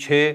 6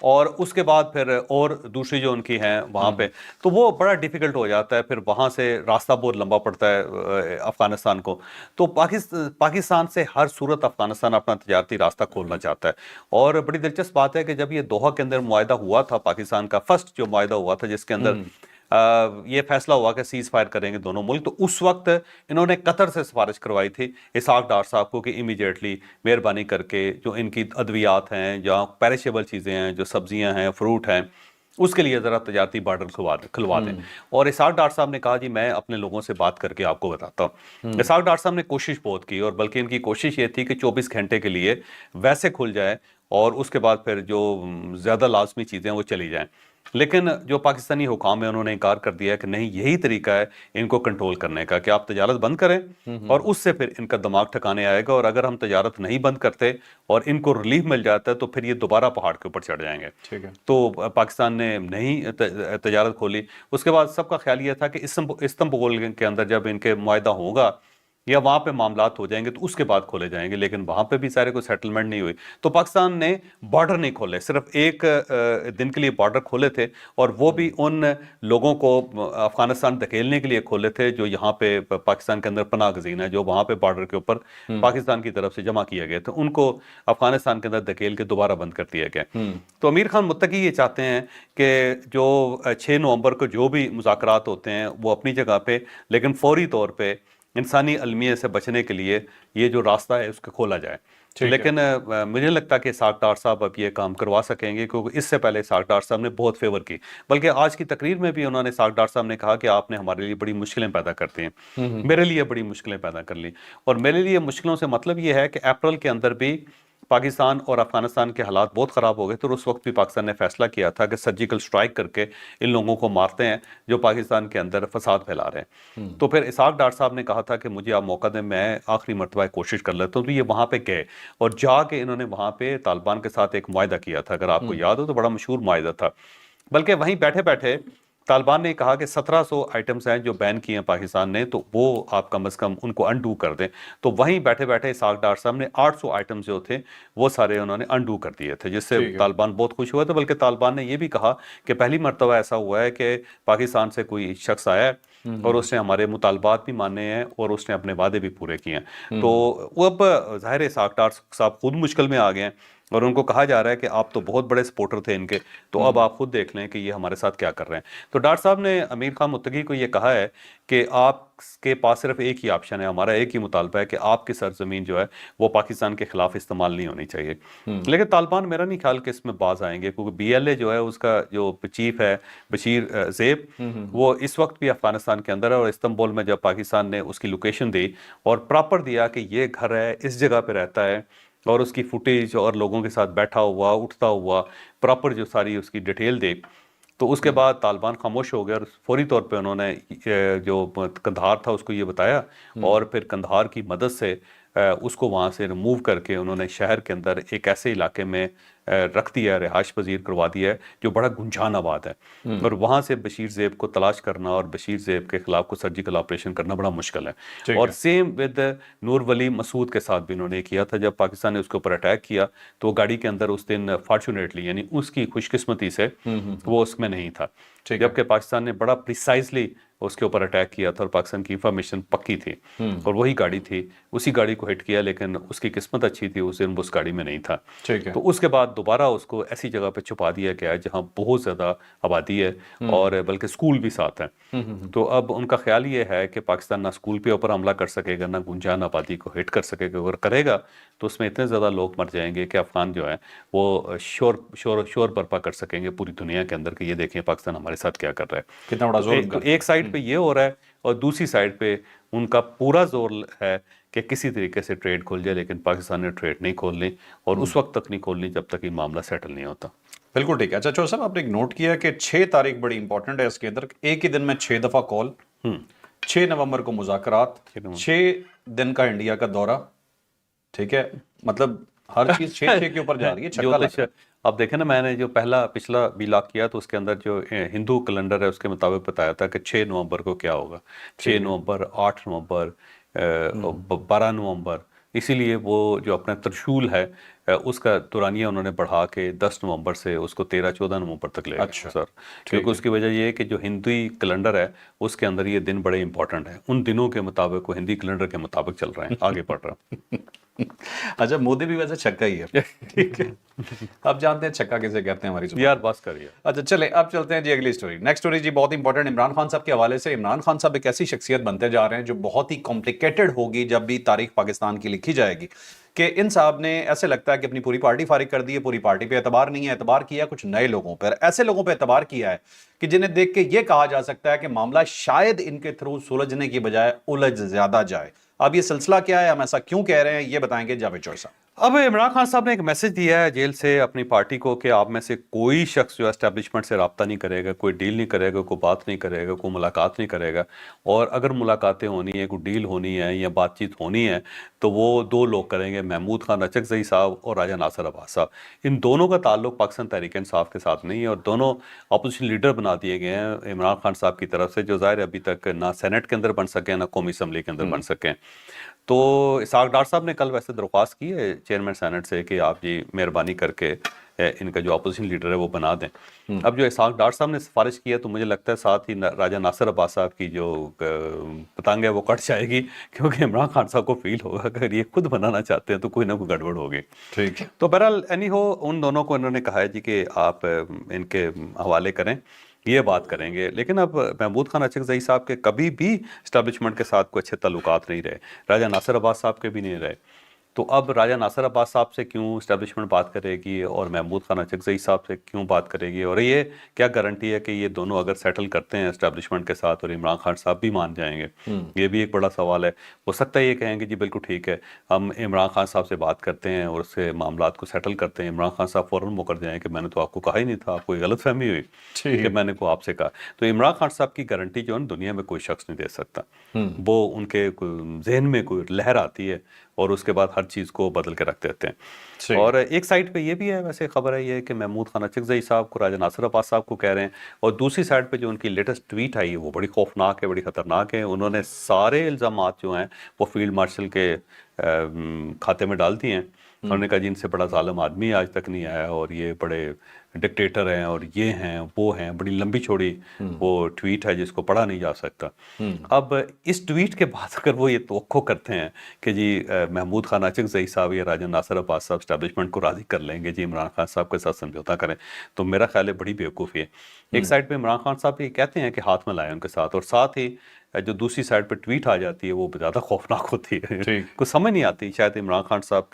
اور اس کے بعد پھر اور دوسری جو ان کی ہیں وہاں پہ، تو وہ بڑا ڈیفیکلٹ ہو جاتا ہے، پھر وہاں سے راستہ بہت لمبا پڑتا ہے افغانستان کو. تو پاکستان سے ہر صورت افغانستان اپنا تجارتی راستہ کھولنا چاہتا ہے. اور بڑی دلچسپ بات ہے کہ جب یہ دوحہ کے اندر معاہدہ ہوا تھا، پاکستان کا فرسٹ جو معاہدہ ہوا تھا جس کے اندر یہ فیصلہ ہوا کہ سیز فائر کریں گے دونوں ملک، تو اس وقت انہوں نے قطر سے سفارش کروائی تھی اسحاق ڈار صاحب کو کہ امیڈیٹلی مہربانی کر کے جو ان کی ادویات ہیں یا پیرشیبل چیزیں ہیں، جو سبزیاں ہیں، فروٹ ہیں، اس کے لیے ذرا تجارتی بارڈر کھلوا دیں. اور اسحاق ڈار صاحب نے کہا جی میں اپنے لوگوں سے بات کر کے آپ کو بتاتا ہوں. اسحاق ڈار صاحب نے کوشش بہت کی، اور بلکہ ان کی کوشش یہ تھی کہ 24 گھنٹے کے لیے ویسے کھل جائے اور اس کے بعد پھر جو زیادہ لازمی چیزیں وہ چلی جائیں. لیکن جو پاکستانی حکام ہیں انہوں نے انکار کر دیا کہ نہیں، یہی طریقہ ہے ان کو کنٹرول کرنے کا کہ آپ تجارت بند کریں اور اس سے پھر ان کا دماغ ٹھکانے آئے گا، اور اگر ہم تجارت نہیں بند کرتے اور ان کو ریلیف مل جاتا ہے تو پھر یہ دوبارہ پہاڑ کے اوپر چڑھ جائیں گے. تو پاکستان نے نہیں تجارت کھولی. اس کے بعد سب کا خیال یہ تھا کہ استنبول کے اندر جب ان کے معاہدہ ہوگا یا وہاں پہ معاملات ہو جائیں گے تو اس کے بعد کھولے جائیں گے، لیکن وہاں پہ بھی سارے کوئی سیٹلمنٹ نہیں ہوئی. تو پاکستان نے بارڈر نہیں کھولے، صرف ایک دن کے لیے بارڈر کھولے تھے، اور وہ بھی ان لوگوں کو افغانستان دھکیلنے کے لیے کھولے تھے جو یہاں پہ پاکستان کے اندر پناہ گزین ہے، جو وہاں پہ بارڈر کے اوپر پاکستان کی طرف سے جمع کیا گیا تھا، ان کو افغانستان کے اندر دھکیل کے دوبارہ بند کر دیا گیا. تو امیر خان متقی یہ چاہتے ہیں کہ جو 6 نومبر کو جو بھی مذاکرات ہوتے ہیں وہ اپنی جگہ پہ، لیکن فوری طور پہ انسانی المیہ سے بچنے کے لیے یہ جو راستہ ہے اس کو کھولا جائے. لیکن مجھے نہیں لگتا کہ اسحاق ڈار صاحب اب یہ کام کروا سکیں گے، کیونکہ اس سے پہلے اسحاق ڈار صاحب نے بہت فیور کی، بلکہ آج کی تقریر میں بھی انہوں نے اسحاق ڈار صاحب نے کہا کہ آپ نے ہمارے لیے بڑی مشکلیں پیدا کرتے ہیں، میرے لیے بڑی مشکلیں پیدا کر لی. اور میرے لیے مشکلوں سے مطلب یہ ہے کہ اپریل کے اندر بھی پاکستان اور افغانستان کے حالات بہت خراب ہو گئے تھے، اور اس وقت بھی پاکستان نے فیصلہ کیا تھا کہ سرجیکل سٹرائک کر کے ان لوگوں کو مارتے ہیں جو پاکستان کے اندر فساد پھیلا رہے ہیں. تو پھر اسحاق ڈار صاحب نے کہا تھا کہ مجھے آپ موقع دیں، میں آخری مرتبہ کوشش کر لیتا ہوں. تو یہ وہاں پہ گئے اور جا کے انہوں نے وہاں پہ طالبان کے ساتھ ایک معاہدہ کیا تھا، اگر آپ کو یاد ہو تو بڑا مشہور معاہدہ تھا. بلکہ وہیں بیٹھے بیٹھے طالبان نے کہا کہ 1700 آئٹمز ہیں جو بین کیے ہیں پاکستان نے، تو وہ آپ کم از کم ان کو انڈو کر دیں. تو وہیں بیٹھے بیٹھے اسحاق ڈار صاحب نے 800 آئٹمز جو تھے وہ سارے انہوں نے انڈو کر دیے تھے، جس سے طالبان بہت خوش ہوئے تھے. بلکہ طالبان نے یہ بھی کہا کہ پہلی مرتبہ ایسا ہوا ہے کہ پاکستان سے کوئی شخص آیا ہے اور اس نے ہمارے مطالبات بھی مانے ہیں اور اس نے اپنے وعدے بھی پورے کیے ہیں. تو وہ اب ظاہر اسحاق ڈار صاحب خود مشکل میں آ گئے ہیں، اور ان کو کہا جا رہا ہے کہ آپ تو بہت بڑے سپورٹر تھے ان کے، تو اب آپ خود دیکھ لیں کہ یہ ہمارے ساتھ کیا کر رہے ہیں. تو ڈار صاحب نے امیر خان متقی کو یہ کہا ہے کہ آپ کے پاس صرف ایک ہی آپشن ہے، ہمارا ایک ہی مطالبہ ہے کہ آپ کی سرزمین جو ہے وہ پاکستان کے خلاف استعمال نہیں ہونی چاہیے. لیکن طالبان میرا نہیں خیال کہ اس میں باز آئیں گے، کیونکہ بی ایل اے جو ہے اس کا جو چیف ہے بشیر زیب، وہ اس وقت بھی افغانستان کے اندر ہے. اور استنبول میں جب پاکستان نے اس کی لوکیشن دی اور پراپر دیا کہ یہ گھر ہے، اس جگہ پہ رہتا ہے، اور اس کی فوٹیج اور لوگوں کے ساتھ بیٹھا ہوا اٹھتا ہوا پراپر جو ساری اس کی ڈیٹیل دے، تو اس کے بعد طالبان خاموش ہو گیا اور فوری طور پہ انہوں نے جو کندھار تھا اس کو یہ بتایا، اور پھر کندھار کی مدد سے اس کو وہاں سے ریموو کر کے انہوں نے شہر کے اندر ایک ایسے علاقے میں رکھ دیا ہے، رہائش پذیر کروا دیا ہے جو بڑا گنجان آباد ہے. اور وہاں سے بشیر زیب کو تلاش کرنا اور بشیر زیب کے خلاف کو سرجیکل آپریشن کرنا بڑا مشکل ہے. اور سیم ود نور ولی مسعود کے ساتھ بھی انہوں نے کیا تھا. جب پاکستان نے اس کے اوپر اٹیک کیا تو وہ گاڑی کے اندر اس دن فارچونیٹلی، یعنی اس کی خوش قسمتی سے وہ اس میں نہیں تھا، جبکہ پاکستان نے بڑا پریسائزلی اس کے اوپر اٹیک کیا تھا اور پاکستان کی انفارمیشن پکی تھی اور وہی گاڑی تھی، اسی گاڑی کو ہٹ کیا، لیکن اس کی قسمت اچھی تھی، اس دن اس گاڑی میں نہیں تھا. تو اس کے بعد دوبارہ اس کو ایسی جگہ پہ چھپا دیا گیا ہے جہاں بہت زیادہ آبادی ہے اور بلکہ سکول بھی ساتھ ہیں. تو اب ان کا خیال یہ ہے کہ پاکستان نہ سکول پہ اوپر حملہ کر سکے گا، نہ گنجان آبادی کو ہٹ کر سکے گا. اگر کرے گا تو اس میں اتنے زیادہ لوگ مر جائیں گے کہ افغان جو ہیں وہ شور برپا کر سکیں گے پوری دنیا کے اندر کہ یہ دیکھیں پاکستان ہمارے ساتھ کیا کر رہا ہے. کتنا بڑا ظلم تو ایک سائڈ پہ یہ ہو رہا ہے اور دوسری سائڈ پہ ان کا پورا زور ہے کہ کسی طریقے سے ٹریڈ کھول جائے، لیکن پاکستان نے ٹریڈ نہیں کھولنی اور اس وقت تک نہیں کھولنی جب تک یہ معاملہ سیٹل نہیں ہوتا. بالکل ٹھیک ہے. اچھا چور صاحب، آپ نے ایک نوٹ کیا کہ 6 تاریخ بڑی امپورٹنٹ ہے اس کے اندر، ایک ہی دن میں 6 دفعہ کال، 6 نومبر کو مذاکرات، 6 دن کا انڈیا کا دورہ. ٹھیک ہے، مطلب ہر چیز 6 کے اوپر جا رہی ہے. چھکا لگ. اب دیکھیں نا، میں نے جو پچھلا بھی لاک کیا تو اس کے اندر جو ہندو کیلنڈر ہے اس کے مطابق بتایا تھا کہ 6 نومبر کو کیا ہوگا، 6 نومبر، 8 نومبر، 12 نومبر. اسی لیے وہ جو اپنا ترشول ہے اس کا دورانیہ انہوں نے بڑھا کے 10 نومبر سے اس کو 13-14 نومبر تک لے گئے سر، کیونکہ اس کی وجہ یہ ہے کہ جو ہندوی کیلنڈر ہے اس کے اندر یہ دن بڑے امپورٹنٹ ہیں، ان دنوں کے مطابق وہ ہندی کیلنڈر کے مطابق چل رہے ہیں، آگے بڑھ رہے ہیں۔ اچھا، مودی بھی ویسے چھکا ہی ہے، ٹھیک ہے، اب جانتے ہیں چھکا کسے کہتے ہیں ہماری زبان۔ یار بس کریے۔ اچھا چلیں اب چلتے ہیں جی اگلی سٹوری۔ نیکسٹ سٹوری جی بہت امپورٹنٹ عمران خان صاحب کے حوالے سے۔ عمران خان صاحب ایک ایسی شخصیت بنتے جا رہے ہیں جو بہت ہی کمپلیکیٹڈ ہوگی جب بھی تاریخ پاکستان کی لکھی جائے گی، کہ ان صاحب نے ایسے لگتا ہے کہ اپنی پوری پارٹی فارغ کر دی ہے، پوری پارٹی پہ اعتبار نہیں ہے، اعتبار کیا کچھ نئے لوگوں پر، ایسے لوگوں پہ اعتبار کیا ہے کہ جنہیں دیکھ کے یہ کہا جا سکتا ہے کہ معاملہ شاید ان کے تھرو سلجھنے کی بجائے الجھ زیادہ جائے۔ اب یہ سلسلہ کیا ہے، ہم ایسا کیوں کہہ رہے ہیں، یہ بتائیں گے جاوید چوہر صاحب۔ اب عمران خان صاحب نے ایک میسج دیا ہے جیل سے اپنی پارٹی کو کہ آپ میں سے کوئی شخص جو اسٹیبلشمنٹ سے رابطہ نہیں کرے گا، کوئی ڈیل نہیں کرے گا، کوئی بات نہیں کرے گا، کوئی ملاقات نہیں کرے گا، اور اگر ملاقاتیں ہونی ہیں، کوئی ڈیل ہونی ہے یا بات چیت ہونی ہے تو وہ 2 لوگ کریں گے، محمود خان اچکزئی صاحب اور راجہ ناصر عباس صاحب۔ ان دونوں کا تعلق پاکستان تحریک انصاف کے ساتھ نہیں ہے، اور دونوں اپوزیشن لیڈر بنا دیے گئے ہیں عمران خان صاحب کی طرف سے، جو ظاہر ابھی تک نہ سینٹ کے اندر بن سکیں نہ قومی اسمبلی کے اندر بن سکیں۔ تو اسحاق ڈار صاحب نے کل ویسے درخواست کی ہے چیئرمین سینٹ سے کہ آپ جی مہربانی کر کے ان کا جو اپوزیشن لیڈر ہے وہ بنا دیں۔ اب جو اسحاق ڈار صاحب نے سفارش کی ہے تو مجھے لگتا ہے ساتھ ہی راجہ ناصر عباس صاحب کی جو پتنگ ہے وہ کٹ جائے گی، کیونکہ عمران خان صاحب کو فیل ہوگا کہ اگر یہ خود بنانا چاہتے ہیں تو کوئی نہ کوئی گڑبڑ ہوگی۔ ٹھیک، تو بہرحال اینی ہو ان دونوں کو انہوں نے کہا ہے جی کہ آپ ان کے حوالے کریں، یہ بات کریں گے۔ لیکن اب محمود خان اچکزئی صاحب کے کبھی بھی اسٹیبلشمنٹ کے ساتھ کوئی اچھے تعلقات نہیں رہے، راجہ ناصر عباس صاحب کے بھی نہیں رہے، تو اب راجہ ناصر عباس صاحب سے کیوں اسٹیبلشمنٹ بات کرے گی اور محمود خان اچکزئی صاحب سے کیوں بات کرے گی، اور یہ کیا گارنٹی ہے کہ یہ دونوں اگر سیٹل کرتے ہیں اسٹیبلشمنٹ کے ساتھ اور عمران خان صاحب بھی مان جائیں گے؟ یہ بھی ایک بڑا سوال ہے۔ ہو سکتا ہے یہ کہیں گے جی بالکل ٹھیک ہے، ہم عمران خان صاحب سے بات کرتے ہیں اور اس سے معاملات کو سیٹل کرتے ہیں، عمران خان صاحب فوراً مکر جائیں کہ میں نے تو آپ کو کہا ہی نہیں تھا، آپ کو یہ غلط فہمی ہوئی کہ میں نے کو آپ سے کہا۔ تو عمران خان صاحب کی گارنٹی جو ہے دنیا میں کوئی شخص نہیں دے سکتا، وہ ان کے ذہن میں کوئی لہر آتی ہے اور اس کے بعد ہر چیز کو بدل کے رکھ دیتے ہیں۔ اور ایک سائٹ پہ یہ بھی ہے، ویسے خبر ہے یہ کہ محمود خان اچکزئی صاحب کو راجہ ناصر عباس صاحب کو کہہ رہے ہیں، اور دوسری سائٹ پہ جو ان کی لیٹسٹ ٹویٹ آئی ہے وہ بڑی خوفناک ہے، بڑی خطرناک ہے۔ انہوں نے سارے الزامات جو ہیں وہ فیلڈ مارشل کے کھاتے میں ڈال دیے ہیں۔ انہوں نے کہا جن سے بڑا ظالم آدمی آج تک نہیں آیا، اور یہ بڑے ڈکٹیٹر ہیں اور یہ ہیں وہ ہیں، بڑی لمبی چوڑی وہ ٹویٹ ہے جس کو پڑھا نہیں جا سکتا۔ اب اس ٹویٹ کے بعد اگر وہ یہ توقع کرتے ہیں کہ جی محمود خان اچکزئی صاحب یا راجہ ناصر عباس صاحب اسٹیبلشمنٹ کو راضی کر لیں گے جی عمران خان صاحب کے ساتھ سمجھوتا کریں، تو میرا خیال ہے بڑی بیوقوفی ہے۔ ایک سائڈ پہ عمران خان صاحب یہ کہتے ہیں کہ ہاتھ میں لائیں ان کے ساتھ، اور ساتھ ہی جو دوسری سائڈ پہ ٹویٹ آ جاتی ہے وہ زیادہ خوفناک ہوتی ہے، کچھ سمجھ نہیں آتی۔ شاید عمران خان صاحب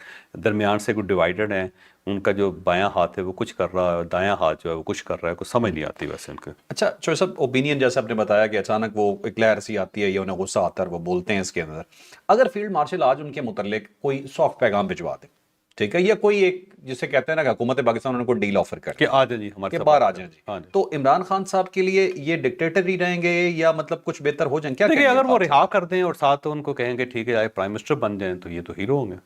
درمیان سے کوئی ڈیوائیڈڈ ہیں، ان کا جو بایاں ہاتھ ہے وہ کچھ کر رہا ہے، دایاں ہاتھ جو ہے وہ کچھ کر رہا ہے، کچھ سمجھ نہیں آتی ویسے ان کے۔ اچھا چوہر صاحب، اوپینین جیسے آپ نے بتایا کہ اچانک وہ ایک لہر سی آتی ہے یا انہیں غصہ آتا ہے اور وہ بولتے ہیں اس کے اندر، اگر فیلڈ مارشل آج ان کے متعلق کوئی سافٹ پیغام بھجوا دے، ٹھیک ہے، یا کوئی ایک جسے کہتے ہیں نا کہ حکومت پاکستان انہوں کو ڈیل آفر کر کہ آ جائیں جی ہمارے کہ باہر آ جائیں جی، تو عمران خان صاحب کے لیے یہ ڈکٹیٹر ہی رہیں گے یا مطلب کچھ بہتر ہو جائیں؟ کیا دیکھیں اگر وہ رہا کر دیں اور ساتھ ان کو کہیں گے ٹھیک ہے پرائم منسٹر بن جائیں تو یہ تو ہیرو ہوں گے،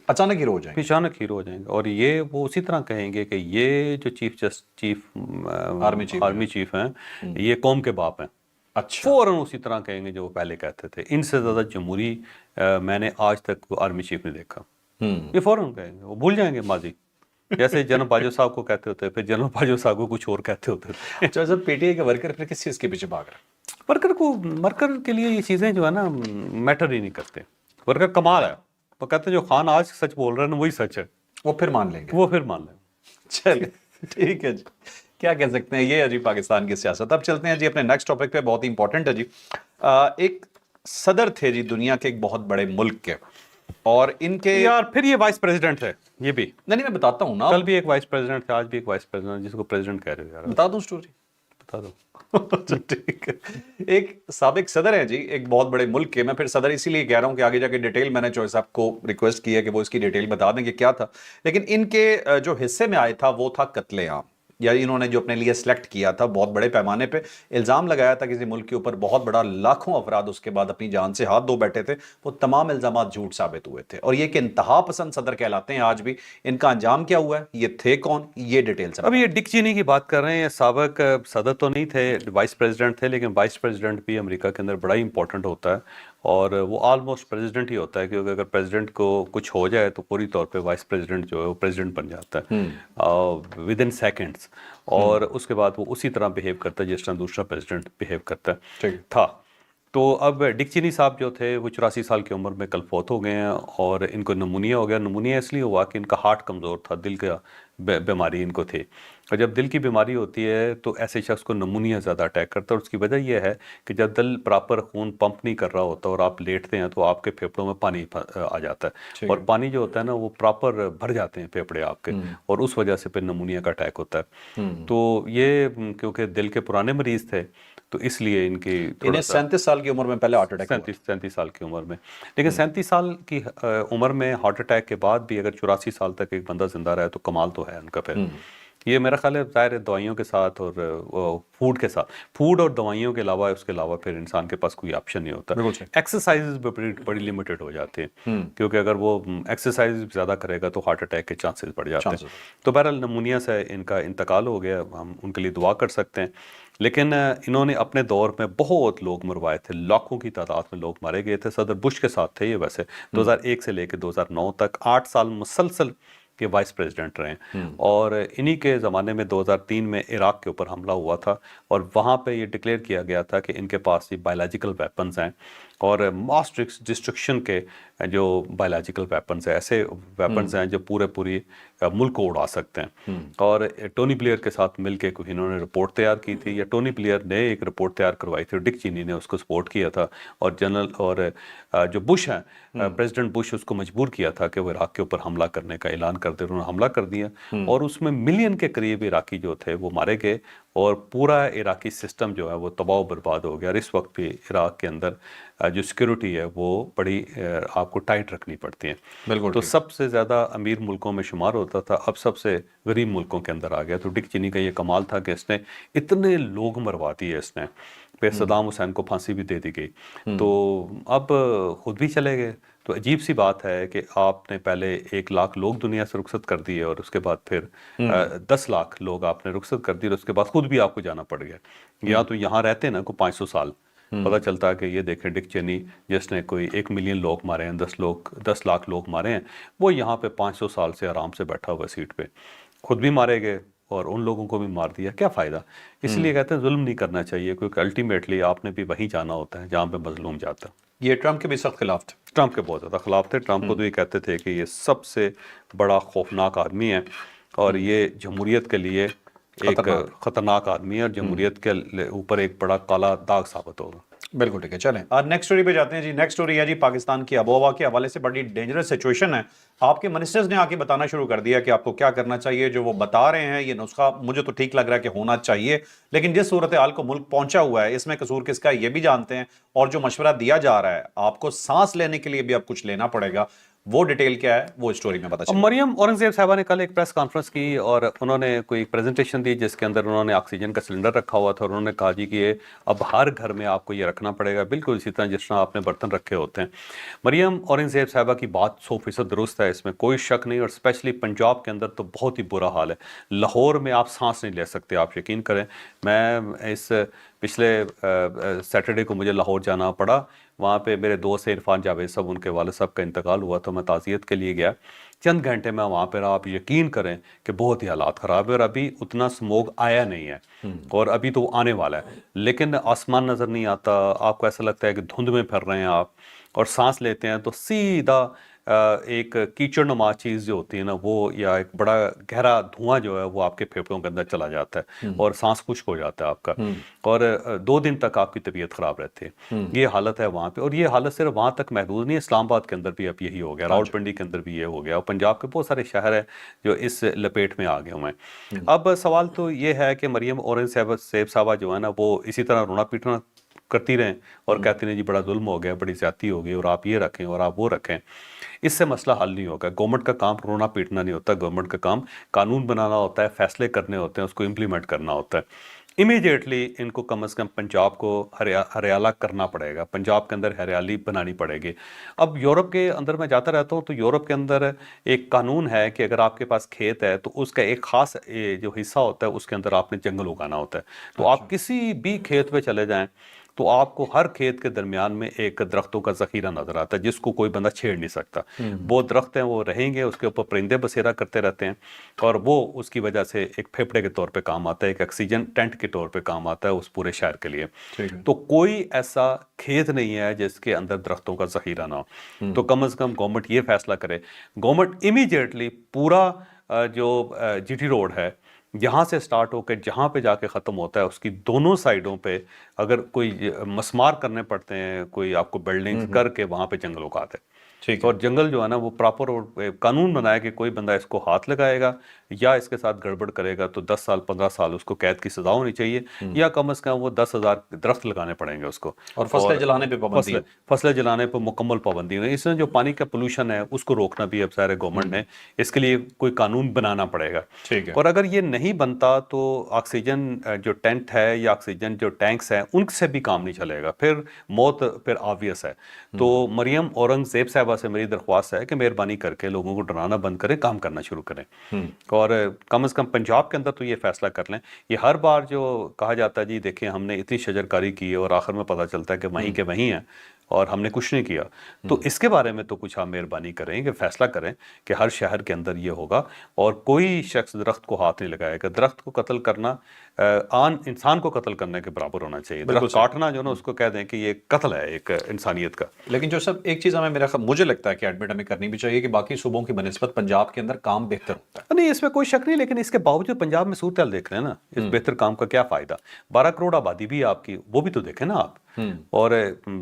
اچانک ہیرو ہو جائیں گے، اچانک ہیرو ہو جائیں گے۔ اور یہ وہ اسی طرح کہیں گے کہ یہ جو چیف آرمی چیف ہیں یہ قوم کے باپ ہیں، اچھا فوراً اسی طرح کہیں گے جو وہ پہلے کہتے تھے۔ ان سے زیادہ جمہوری میں نے آج تک وہ آرمی چیف نہیں دیکھا، یہ فوراً کہیں گے، وہ بھول جائیں گے ماضی، جیسے جنرل باجوہ صاحب کو کہتے ہوتے پھر جنرل باجوہ صاحب کو کچھ اور کہتے ہوتے تھے۔ چوہر صاحب، پی ٹی آئی کے ورکر پھر کس چیز کے پیچھے بھاگ رہے ہیں؟ ورکر کے لیے یہ چیزیں جو ہے نا میٹر ہی نہیں کرتے۔ ورکر کمال ہے، وہ کہتے ہیں جو خان آج سچ بول رہے ہیں وہی سچ ہے، وہ پھر مان لیں گے، وہ پھر مان لیں۔ چلے ٹھیک ہے جی، کیا کہہ سکتے ہیں، یہ ہے جی پاکستان کی سیاست۔ اب چلتے ہیں جی اپنے نیکسٹ ٹاپک پہ، بہت ہی امپورٹنٹ ہے جی۔ ایک صدر تھے جی دنیا کے ایک بہت بڑے ملک کے، اور ان کے یار پھر یہ وائس پریزیڈنٹ ہے، یہ بھی نہیں میں بتاتا ہوں نا، کل بھی ایک وائس پریزیڈنٹ تھا، آج بھی ایک وائس پریزیڈنٹ جس کو پریزیڈنٹ کہہ رہے ہو یار، بتا دوں سٹوری، بتا دو۔ ٹھیک ہے، ایک سابق صدر ہیں جی ایک بہت بڑے ملک کے، میں پھر صدر اسی لیے کہہ رہا ہوں کہ آگے جا کے ڈیٹیل میں نے چوہر صاحب کو ریکویسٹ کی ہے کہ وہ اس کی ڈیٹیل بتا دیں کہ کیا تھا، لیکن ان کے جو حصے میں آئے تھا وہ تھا قتل عام، یا انہوں نے جو اپنے لیے سلیکٹ کیا تھا بہت بڑے پیمانے پہ، الزام لگایا تھا کسی ملک کے اوپر بہت بڑا، لاکھوں افراد اس کے بعد اپنی جان سے ہاتھ دھو بیٹھے تھے، وہ تمام الزامات جھوٹ ثابت ہوئے تھے، اور یہ کہ انتہا پسند صدر کہلاتے ہیں آج بھی۔ ان کا انجام کیا ہوا ہے، یہ تھے کون، یہ ڈیٹیل سے اب یہ ڈک چینی کی بات کر رہے ہیں، سابق صدر تو نہیں تھے، وائس پریزیڈنٹ تھے، لیکن وائس پریزیڈنٹ بھی امریکہ کے اندر بڑا ہی امپورٹنٹ ہوتا ہے، اور وہ آلموسٹ پریزیڈنٹ ہی ہوتا ہے، کیونکہ اگر پریزیڈنٹ کو کچھ ہو جائے تو پوری طور پہ وائس پریزیڈنٹ جو ہے وہ پریزیڈنٹ بن جاتا ہے ود ان سیکنڈس، اور اس کے بعد وہ اسی طرح بہیو کرتا ہے جس طرح دوسرا پریزیڈنٹ بہیو کرتا تھا۔ تو اب ڈک چینی صاحب جو تھے وہ 84 سال کی عمر میں کل فوت ہو گئے ہیں، اور ان کو نمونیا ہو گیا۔ نمونیا اس لیے ہوا کہ ان کا ہارٹ کمزور تھا، دل کا بیماری ان کو تھی، اور جب دل کی بیماری ہوتی ہے تو ایسے شخص کو نمونیا زیادہ اٹیک کرتا ہے، اور اس کی وجہ یہ ہے کہ جب دل پراپر خون پمپ نہیں کر رہا ہوتا اور آپ لیٹتے ہیں تو آپ کے پھیپھڑوں میں پانی آ جاتا ہے، اور پانی جو ہوتا ہے نا وہ پراپر بھر جاتے ہیں پھیپھڑے آپ کے، اور اس وجہ سے پھر نمونیا کا اٹیک ہوتا ہے۔ تو یہ کیونکہ دل کے پرانے مریض تھے تو اس لیے ان کی انہیں 37 سال کی عمر میں پہلے ہارٹ اٹیک ہوا۔ 37 سال کی عمر میں، لیکن 37 سال کی عمر میں ہارٹ اٹیک کے بعد بھی اگر 84 سال تک ایک بندہ زندہ رہا ہے تو کمال تو ہے ان کا۔ پھر یہ میرا خیال ہے ظاہر ہے دوائیوں کے ساتھ اور فوڈ کے ساتھ، فوڈ اور دوائیوں کے علاوہ اس کے علاوہ پھر انسان کے پاس کوئی آپشن نہیں ہوتا۔ ایکسرسائز بڑی لمیٹڈ ہو جاتے ہیں، کیونکہ اگر وہ ایکسرسائز زیادہ کرے گا تو ہارٹ اٹیک کے چانسز بڑھ جاتے ہیں۔ تو بہرحال نمونیا سے ان کا انتقال ہو گیا، ہم ان کے لیے دعا کر سکتے ہیں، لیکن انہوں نے اپنے دور میں بہت لوگ مروائے تھے، لاکھوں کی تعداد میں لوگ مارے گئے تھے۔ صدر بش کے ساتھ تھے یہ، ویسے 2001 سے لے کے 2009 تک 8 سال مسلسل کے وائس پریزیڈنٹ رہے، اور انہی کے زمانے میں 2003 میں عراق کے اوپر حملہ ہوا تھا، اور وہاں پہ یہ ڈکلیئر کیا گیا تھا کہ ان کے پاس یہ بایولوجیکل ویپنز ہیں، اور ماس ڈسٹرکشن کے جو بایولوجیکل ویپنز ہیں، ایسے ویپنز ہیں جو پوری ملک کو اڑا سکتے ہیں۔ اور ٹونی بلیئر کے ساتھ مل کے کوئی انہوں نے رپورٹ تیار کی تھی، یا ٹونی بلیئر نے ایک رپورٹ تیار کروائی تھی، ڈک چینی نے اس کو سپورٹ کیا تھا، اور جنرل اور جو بش ہیں پریزیڈنٹ بش اس کو مجبور کیا تھا کہ وہ عراق کے اوپر حملہ کرنے کا اعلان کر دے، انہوں نے حملہ کر دیا، اور اس میں ملین کے قریب عراقی جو تھے وہ مارے گئے، اور پورا عراقی سسٹم جو ہے وہ تباہ و برباد ہو گیا۔ اور اس وقت بھی عراق کے اندر جو سیکیورٹی ہے وہ بڑی آپ کو ٹائٹ رکھنی پڑتی ہے، بالکل۔ تو سب سے زیادہ امیر ملکوں میں شمار ہوتا تھا، اب سب سے غریب ملکوں کے اندر آ گیا۔ تو ڈک چینی کا یہ کمال تھا کہ اس نے اتنے لوگ مروا دیے، اس نے پھر صدام حسین کو پھانسی بھی دے دی گئی، تو اب خود بھی چلے گئے۔ تو عجیب سی بات ہے کہ آپ نے پہلے 1 لاکھ لوگ دنیا سے رخصت کر دیے، اور اس کے بعد پھر 10 لاکھ لوگ آپ نے رخصت کر دیے، اور اس کے بعد خود بھی آپ کو جانا پڑ گیا۔ یا تو یہاں رہتے نا کو 500 سال، پتہ چلتا ہے کہ یہ دیکھیں ڈک چینی جس نے کوئی 1 ملین لوگ مارے ہیں، 10 لاکھ لوگ مارے ہیں، وہ یہاں پہ 500 سال سے آرام سے بیٹھا ہوا سیٹ پہ، خود بھی مارے گئے اور ان لوگوں کو بھی مار دیا، کیا فائدہ؟ اس لیے کہتے ہیں ظلم نہیں کرنا چاہیے، کیونکہ الٹیمیٹلی آپ نے بھی وہیں جانا ہوتا ہے جہاں پہ مظلوم جاتا ہے۔ یہ ٹرمپ کے بھی سخت خلاف تھے، ٹرمپ کے بہت زیادہ خلاف تھے، ٹرمپ کو تو یہ کہتے تھے کہ یہ سب سے بڑا خوفناک آدمی ہے، اور یہ جمہوریت کے لیے ایک خطرناک آدمی ہے، اور جمہوریت کے اوپر ایک بڑا کالا داغ ثابت ہوگا۔ بالکل ٹھیک ہے، چلیں آج نیکسٹ سٹوری پہ جاتے ہیں جی۔ نیکسٹ سٹوری ہے جی پاکستان کی آب و ہوا کے حوالے سے بڑی ڈینجرس سچویشن ہے۔ آپ کے منسٹرز نے آ کے بتانا شروع کر دیا کہ آپ کو کیا کرنا چاہیے، جو وہ بتا رہے ہیں یہ نسخہ مجھے تو ٹھیک لگ رہا ہے کہ ہونا چاہیے، لیکن جس صورتحال کو ملک پہنچا ہوا ہے اس میں قصور کس کا یہ بھی جانتے ہیں، اور جو مشورہ دیا جا رہا ہے آپ کو سانس لینے کے لیے بھی اب کچھ لینا پڑے گا، وہ ڈیٹیل کیا ہے وہ اسٹوری میں پتہ چلے۔ مریم اورنگزیب صاحبہ نے کل ایک پریس کانفرنس کی، اور انہوں نے کوئی پریزنٹیشن دی جس کے اندر انہوں نے آکسیجن کا سلنڈر رکھا ہوا تھا، اور انہوں نے کہا جی کہ یہ اب ہر گھر میں آپ کو یہ رکھنا پڑے گا، بالکل اسی طرح جس طرح آپ نے برتن رکھے ہوتے ہیں۔ مریم اورنگزیب صاحبہ کی بات 100% درست ہے، اس میں کوئی شک نہیں، اور اسپیشلی پنجاب کے اندر تو بہت ہی برا حال ہے۔ لاہور میں آپ سانس نہیں لے سکتے، آپ یقین کریں۔ میں اس پچھلے سیٹرڈے کو مجھے لاہور جانا پڑا، وہاں پہ میرے دوست عرفان جاوید صاحب، ان کے والد صاحب کا انتقال ہوا، تو میں تعزیت کے لیے گیا۔ چند گھنٹے میں وہاں پہ رہا، آپ یقین کریں کہ بہت ہی حالات خراب ہے، اور ابھی اتنا سموگ آیا نہیں ہے، اور ابھی تو آنے والا ہے، لیکن آسمان نظر نہیں آتا، آپ کو ایسا لگتا ہے کہ دھند میں پھر رہے ہیں آپ، اور سانس لیتے ہیں تو سیدھا ایک کیچڑ نما چیز جو ہوتی ہے نا وہ، یا ایک بڑا گہرا دھواں جو ہے وہ آپ کے پھیپھڑوں کے اندر چلا جاتا ہے، اور سانس خشک ہو جاتا ہے آپ کا، اور 2 دن تک آپ کی طبیعت خراب رہتی ہے۔ یہ حالت ہے وہاں پہ، اور یہ حالت صرف وہاں تک محدود نہیں ہے، اسلام آباد کے اندر بھی اب یہی ہو گیا، راول پنڈی کے اندر بھی یہ ہو گیا، اور پنجاب کے بہت سارے شہر ہیں جو اس لپیٹ میں آ گئے ہوئے ہیں۔ اب سوال تو یہ ہے کہ مریم اورنگزیب صاحبہ جو ہے نا وہ اسی طرح رونا پیٹنا کرتی رہیں اور کہتی ہیں جی بڑا ظلم ہو گیا، بڑی زیادتی ہو گئی، اور آپ یہ رکھیں اور آپ وہ رکھیں، اس سے مسئلہ حل نہیں ہوگا۔ گورنمنٹ کا کام رونا پیٹنا نہیں ہوتا، گورنمنٹ کا کام قانون بنانا ہوتا ہے، فیصلے کرنے ہوتے ہیں، اس کو امپلیمنٹ کرنا ہوتا ہے۔ امیڈیٹلی ان کو کم از کم پنجاب کو ہریالہ کرنا پڑے گا، پنجاب کے اندر ہریالی بنانی پڑے گی۔ اب یورپ کے اندر میں جاتا رہتا ہوں تو یورپ کے اندر ایک قانون ہے کہ اگر آپ کے پاس کھیت ہے تو اس کا ایک خاص جو حصہ ہوتا ہے اس کے اندر آپ نے جنگل اگانا ہوتا ہے، تو آپ کسی بھی کھیت پہ چلے جائیں تو آپ کو ہر کھیت کے درمیان میں ایک درختوں کا ذخیرہ نظر آتا ہے جس کو کوئی بندہ چھیڑ نہیں سکتا. وہ درخت ہیں وہ رہیں گے, اس کے اوپر پرندے بسیرا کرتے رہتے ہیں, اور وہ اس کی وجہ سے ایک پھیپھڑے کے طور پہ کام آتا ہے, ایک آکسیجن ٹینٹ کے طور پہ کام آتا ہے اس پورے شہر کے لیے. تو کوئی ایسا کھیت نہیں ہے جس کے اندر درختوں کا ذخیرہ نہ ہو. تو کم از کم گورنمنٹ یہ فیصلہ کرے, گورنمنٹ امیڈیٹلی پورا جو جی ٹی روڈ ہے یہاں سے سٹارٹ ہو کے جہاں پہ جا کے ختم ہوتا ہے اس کی دونوں سائڈوں پہ اگر کوئی مسمار کرنے پڑتے ہیں, کوئی آپ کو بلڈنگ کر کے وہاں پہ جنگل اگا دے. اور جنگل جو ہے نا وہ پراپر قانون بنایا کہ کوئی بندہ اس کو ہاتھ لگائے گا یا اس کے ساتھ گڑبڑ کرے گا تو 10 سال 15 سال اس کو قید کی سزا ہونی چاہیے, یا کم از کم وہ 10,000 درخت لگانے پڑیں گے اس کو. اور فصلیں جلانے پہ پابندی, فصلیں جلانے پہ مکمل پابندی ہے. اس میں جو پانی کا پولوشن ہے اس کو روکنا بھی اب ظاہر گورنمنٹ نے اس کے لیے کوئی قانون بنانا پڑے گا. اور اگر یہ نہیں بنتا تو آکسیجن جو ٹینٹ ہے یا آکسیجن جو ٹینکس ہیں ان سے بھی کام نہیں چلے گا, پھر موت پھر آبویس ہے. تو مریم اورنگزیب صاحبہ سے میری درخواست ہے کہ مہربانی کر کے لوگوں کو ڈرانا بند کریں, کام کرنا شروع کریں. اور کم از کم پنجاب کے اندر تو یہ فیصلہ کر لیں. یہ ہر بار جو کہا جاتا ہے جی دیکھیں ہم نے اتنی شجرکاری کی ہے اور آخر میں پتہ چلتا ہے کہ وہیں کے وہیں ہیں اور ہم نے کچھ نہیں کیا, تو اس کے بارے میں تو کچھ آپ مہربانی کریں کہ فیصلہ کریں کہ ہر شہر کے اندر یہ ہوگا اور کوئی شخص درخت کو ہاتھ نہیں لگائے گا. درخت کو قتل کرنا انسان کو قتل کرنے کے برابر ہونا چاہیے. درخت کاٹنا جو نا اس کو کہہ دیں کہ یہ قتل ہے ایک انسانیت کا. لیکن جو سب ایک چیز مجھے لگتا ہے کہ ایڈمٹ ہمیں کرنی بھی چاہیے کہ باقی صوبوں کی بنسبت پنجاب کے اندر کام بہتر ہوتا ہے. نہیں اس میں کوئی شک نہیں, لیکن اس کے باوجود پنجاب میں صورتحال دیکھ رہے ہیں نا, اس بہتر کام کا کیا فائدہ. 12 کروڑ آبادی بھی آپ کی, وہ بھی تو دیکھیں نا آپ. اور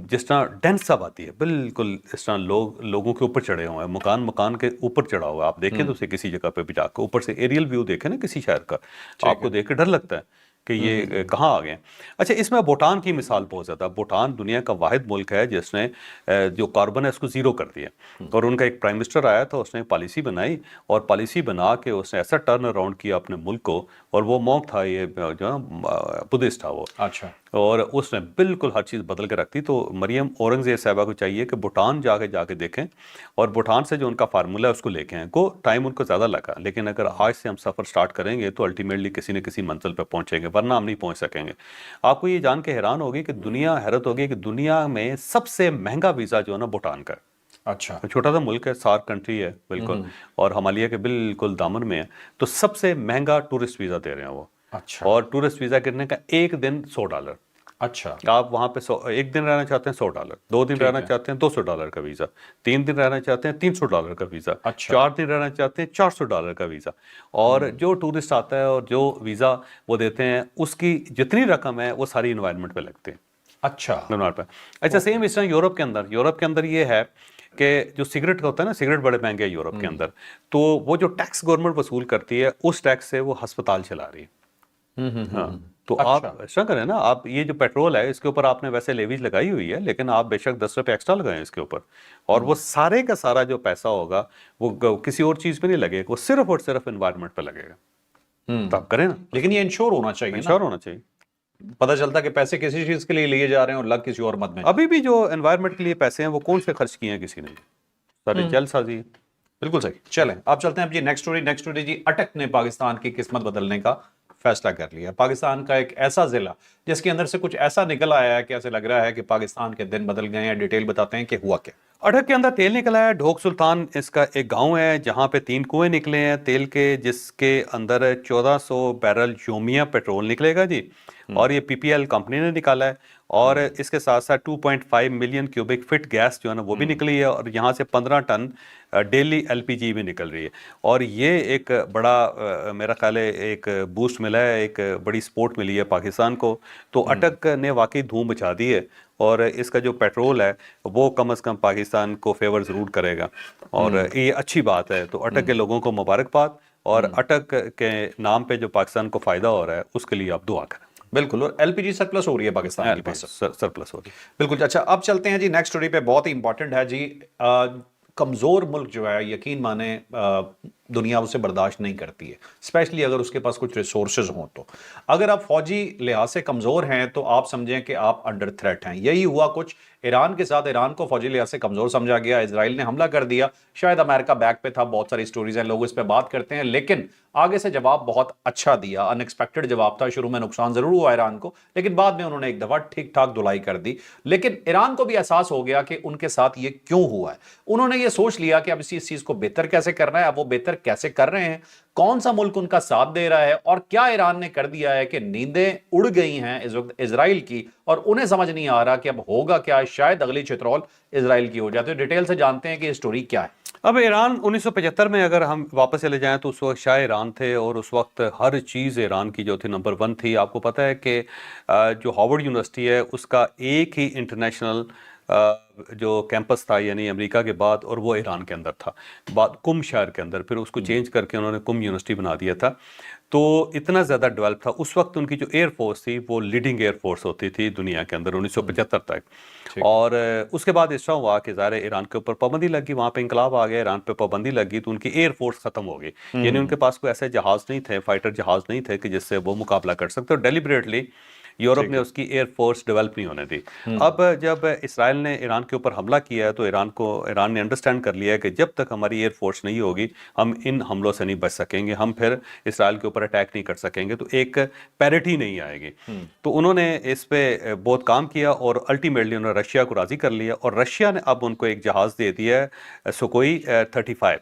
جس طرح ڈینس آبادی ہے بالکل اس طرح لوگوں کے اوپر چڑھے ہوئے ہیں, مکان کے اوپر چڑھا ہوا ہے. آپ دیکھیں تو اسے کسی جگہ پہ بھی جا کے اوپر سے ایریل ویو دیکھیں نا کسی شہر کا, آپ کو دیکھ کے ڈر لگتا ہے کہ یہ کہاں آ گئے. اچھا اس میں بھوٹان کی مثال بہت زیادہ. بھوٹان دنیا کا واحد ملک ہے جس نے جو کاربن ہے اس کو زیرو کر دیا, اور ان کا ایک پرائم منسٹر آیا تھا, اس نے پالیسی بنائی اور پالیسی بنا کے اس نے ایسا ٹرن اراؤنڈ کیا اپنے ملک کو. اور وہ مونک تھا, یہ جو بدھسٹ تھا وہ, اچھا, اور اس نے بالکل ہر چیز بدل کے رکھ دی. تو مریم اورنگزیب صاحبہ کو چاہیے کہ بھوٹان جا کے دیکھیں اور بھوٹان سے جو ان کا فارمولہ ہے اس کو لے کے آئیں. کو ٹائم ان کو زیادہ لگا, لیکن اگر آج سے ہم سفر سٹارٹ کریں گے تو الٹیمیٹلی کسی نہ کسی منزل پہ پہنچیں گے, ورنہ ہم نہیں پہنچ سکیں گے. آپ کو یہ جان کے حیران ہوگی کہ حیرت ہوگی کہ دنیا میں سب سے مہنگا ویزا جو ہے نا بھوٹان کا ہے. اچھا, چھوٹا سا ملک ہے, سارک کنٹری ہے بالکل, اور ہمالیہ کے بالکل دامن میں ہے. تو سب سے مہنگا ٹورسٹ ویزا دے رہے ہیں وہ. اچھا, اور ٹورسٹ ویزا کرنے کا ایک دن $100. اچھا, آپ وہاں پہ ایک دن رہنا چاہتے ہیں $100, 2 دن رہنا چاہتے ہیں $200 کا ویزا, 3 دن رہنا چاہتے ہیں $300 کا ویزا, 4 دن رہنا چاہتے ہیں $400 کا ویزا. اور جو ٹورسٹ آتا ہے اور جو ویزا وہ دیتے ہیں اس کی جتنی رقم ہے وہ ساری انوائرمنٹ پہ لگتے ہیں. اچھا سیم اس طرح یورپ کے اندر یہ ہے کہ جو سگریٹ کا ہوتا ہے نا, سگریٹ بڑے مہنگے ہیں یورپ کے اندر, تو وہ جو ٹیکس گورنمنٹ وصول کرتی ہے اس ٹیکس سے وہ ہسپتال چلا رہی ہے. ہاں تو آپ ایسا کریں نا, آپ یہ جو پیٹرول ہے اس کے اوپر آپ نے ویسے لیویج لگائی ہوئی ہے, لیکن آپ بے شک 10 روپے ایکسٹرا لگائیں اس کے اوپر, اور وہ سارے کا سارا جو پیسہ ہوگا وہ کسی اور چیز پہ نہیں لگے گا, وہ صرف اور صرف انوائرمنٹ پہ لگے گا. تو آپ کریں نا, لیکن یہ انشور ہونا چاہیے, انشور ہونا چاہیے. پتہ چلتا کہ پیسے کسی چیز کے لیے لیے جا رہے ہیں اور لگ کسی اور مد میں. ابھی بھی جو انوائرمنٹ کے لیے پیسے ہیں وہ کون سے خرچ کیے ہیں کسی نے, سارے جل سازی. بالکل صحیح. چلیں آپ چلتے ہیں اب جی نیکسٹ اسٹوری جی. اٹک نے پاکستان کی قسمت بدلنے کا فیصلہ کر لیا. پاکستان کا ایک ایسا ضلع جس کے اندر سے کچھ ایسا نکل آیا ہے کہ ایسے لگ رہا ہے کہ پاکستان کے دن بدل گئے ہیں. ڈیٹیل بتاتے ہیں کہ ہوا کیا. اٹک کے اندر تیل نکلا ہے. ڈھوک سلطان اس کا ایک گاؤں ہے جہاں پہ 3 کنویں نکلے ہیں تیل کے, جس کے اندر 1400 بیرل یومیہ پیٹرول نکلے گا جی. اور یہ پی پی ایل کمپنی نے نکالا ہے, اور اس کے ساتھ ساتھ 2.5 ملین کیوبک فٹ گیس جو ہے نا وہ بھی نکلی ہے, اور یہاں سے 15 ٹن ڈیلی ایل پی جی بھی نکل رہی ہے. اور یہ ایک بڑا میرا خیال ہے ایک بوسٹ ملا ہے, ایک بڑی سپورٹ ملی ہے پاکستان کو. تو اٹک نے واقعی دھوم مچا دی ہے, اور اس کا جو پیٹرول ہے وہ کم از کم پاکستان کو فیور ضرور کرے گا, اور یہ اچھی بات ہے. تو اٹک کے لوگوں کو مبارکباد, اور اٹک کے نام پہ جو پاکستان کو فائدہ ہو رہا ہے اس کے لیے آپ دعا کریں. بالکل, اور ایل پی جی سرپلس ہو رہی ہے پاکستان کے پاس, سرپلس ہو رہی ہے. بالکل. اچھا اب چلتے ہیں جی نیکسٹ اسٹوری پہ, بہت ہی امپورٹنٹ ہے جی. کمزور ملک جو ہے, یقین مانیں دنیا اسے برداشت نہیں کرتی ہے، اسپیشلی اگر اس کے پاس کچھ ریسورسز ہوں تو۔ اگر آپ فوجی لحاظ سے کمزور ہیں تو آپ سمجھیں کہ آپ انڈر تھریٹ ہیں۔ یہی ہوا کچھ ایران کے ساتھ، ایران کو فوجی لحاظ سے کمزور سمجھا گیا، اسرائیل نے حملہ کر دیا، شاید امریکہ بیک پہ تھا، بہت ساری سٹوریز ہیں، لوگ اس پہ بات کرتے ہیں، لیکن آگے سے جواب بہت اچھا دیا، ان ایکسپیکٹڈ جواب تھا۔ شروع میں نقصان ضرور ہوا ایران کو، لیکن بعد میں انہوں نے ایک دفعہ ٹھیک ٹھاک دھلائی کر دی۔ لیکن ایران کو بھی احساس ہو گیا کہ ان کے ساتھ یہ کیوں ہوا ہے۔ انہوں نے یہ سوچ لیا کہ اب اس چیز کو بہتر کیسے کرنا ہے، اب وہ بہتر کیسے کر رہے ہیں، کون سا ملک ان کا ساتھ دے رہا ہے، اور کیا ایران نے کر دیا ہے کہ نیندیں اڑ گئی ہیں اس وقت اسرائیل کی، اور انہیں سمجھ نہیں آ رہا کہ اب ہوگا کیا، شاید اگلی چترول اسرائیل کی ہو جاتی ہے۔ ڈیٹیل سے جانتے ہیں کہ یہ سٹوری کیا ہے۔ اب ایران 1975 میں اگر ہم واپس چلے جائیں تو اس وقت شاہ ایران تھے، اور اس وقت ہر چیز ایران کی جو تھی نمبر 1 تھی۔ آپ کو پتہ ہے کہ جو ہارورڈ یونیورسٹی ہے اس کا ایک ہی انٹرنیشنل جو کیمپس تھا یعنی امریکہ کے بعد، اور وہ ایران کے اندر تھا، کم شہر کے اندر، پھر اس کو چینج کر کے انہوں نے کم یونیورسٹی بنا دیا تھا۔ تو اتنا زیادہ ڈیولپ تھا اس وقت، ان کی جو ایئر فورس تھی وہ لیڈنگ ایئر فورس ہوتی تھی دنیا کے اندر 1975 تک۔ اور اس کے بعد اس طرح ہوا کہ ظاہر ایران کے اوپر پابندی لگ گئی، وہاں پہ انقلاب آ گیا، ایران پہ پابندی لگ گئی، تو ان کی ایئر فورس ختم ہو گئی، یعنی ان کے پاس کوئی ایسے جہاز نہیں تھے، فائٹر جہاز نہیں تھے کہ جس سے وہ مقابلہ کر سکتے، اور ڈیلیبریٹلی یورپ نے اس کی ایئر فورس ڈیولپ نہیں ہونے دی۔ اب جب اسرائیل نے ایران کے اوپر حملہ کیا ہے تو ایران نے انڈرسٹینڈ کر لیا ہے کہ جب تک ہماری ایئر فورس نہیں ہوگی ہم ان حملوں سے نہیں بچ سکیں گے، ہم پھر اسرائیل کے اوپر اٹیک نہیں کر سکیں گے، تو ایک پیرٹی نہیں آئے گی۔ تو انہوں نے اس پہ بہت کام کیا، اور الٹیمیٹلی انہوں نے رشیا کو راضی کر لیا، اور رشیا نے اب ان کو ایک جہاز دے دیا ہے، سکوئی 35،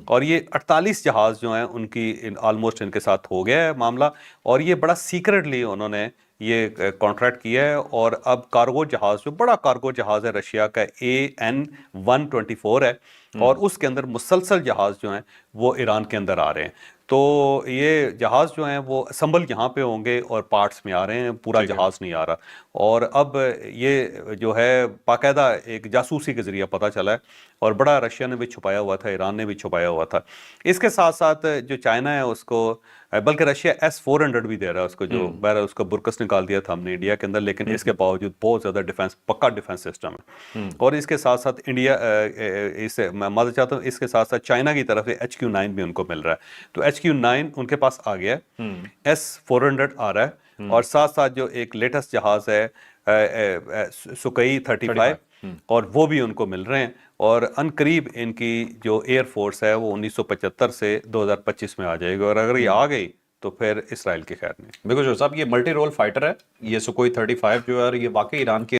اور یہ 48 جہاز جو ہیں ان کی آلموسٹ ان کے ساتھ ہو گیا ہے معاملہ، اور یہ بڑا سیکرٹلی انہوں نے یہ کانٹریکٹ کیا ہے۔ اور اب کارگو جہاز، جو بڑا کارگو جہاز ہے رشیا کا، AN-124 ہے، اور اس کے اندر مسلسل جہاز جو ہیں وہ ایران کے اندر آ رہے ہیں۔ تو یہ جہاز جو ہیں وہ اسمبل یہاں پہ ہوں گے اور پارٹس میں آ رہے ہیں، پورا جہاز نہیں آ رہا۔ اور اب یہ جو ہے باقاعدہ ایک جاسوسی کے ذریعہ پتہ چلا ہے، اور بڑا رشیا نے بھی چھپایا ہوا تھا، ایران نے بھی چھپایا ہوا تھا۔ اس کے ساتھ ساتھ جو چائنا ہے اس کو، بلکہ رشیا S-400 بھی دے رہا ہے اس کو، جو بہرحال اس کا برکس نکال دیا تھا ہم نے انڈیا کے اندر، لیکن اس کے باوجود بہت زیادہ ڈیفنس، پکا ڈیفنس سسٹم ہے۔ اور اس کے ساتھ ساتھ انڈیا، میں معذرت چاہتا ہوں، اس کے ساتھ ساتھ چائنا کی طرف سے HQ-9 بھی ان کو مل رہا ہے، تو HQ-9 ان کے پاس آ گیا ہے، S-400 آ رہا ہے، اور ساتھ ساتھ جو ایک لیٹسٹ جہاز ہے سکوئی 35، اور وہ بھی ان کو مل رہے ہیں۔ اور ان قریب ان کی جو ایئر فورس ہے وہ 1975 سے 2025 میں آ جائے گی، اور اگر یہ آ گئی تو پھر اسرائیل کی خیر نہیں۔ بالکل صاحب، یہ ملٹی رول فائٹر ہے یہ سکوئی 35 جو ہے، اور یہ واقعی ایران کی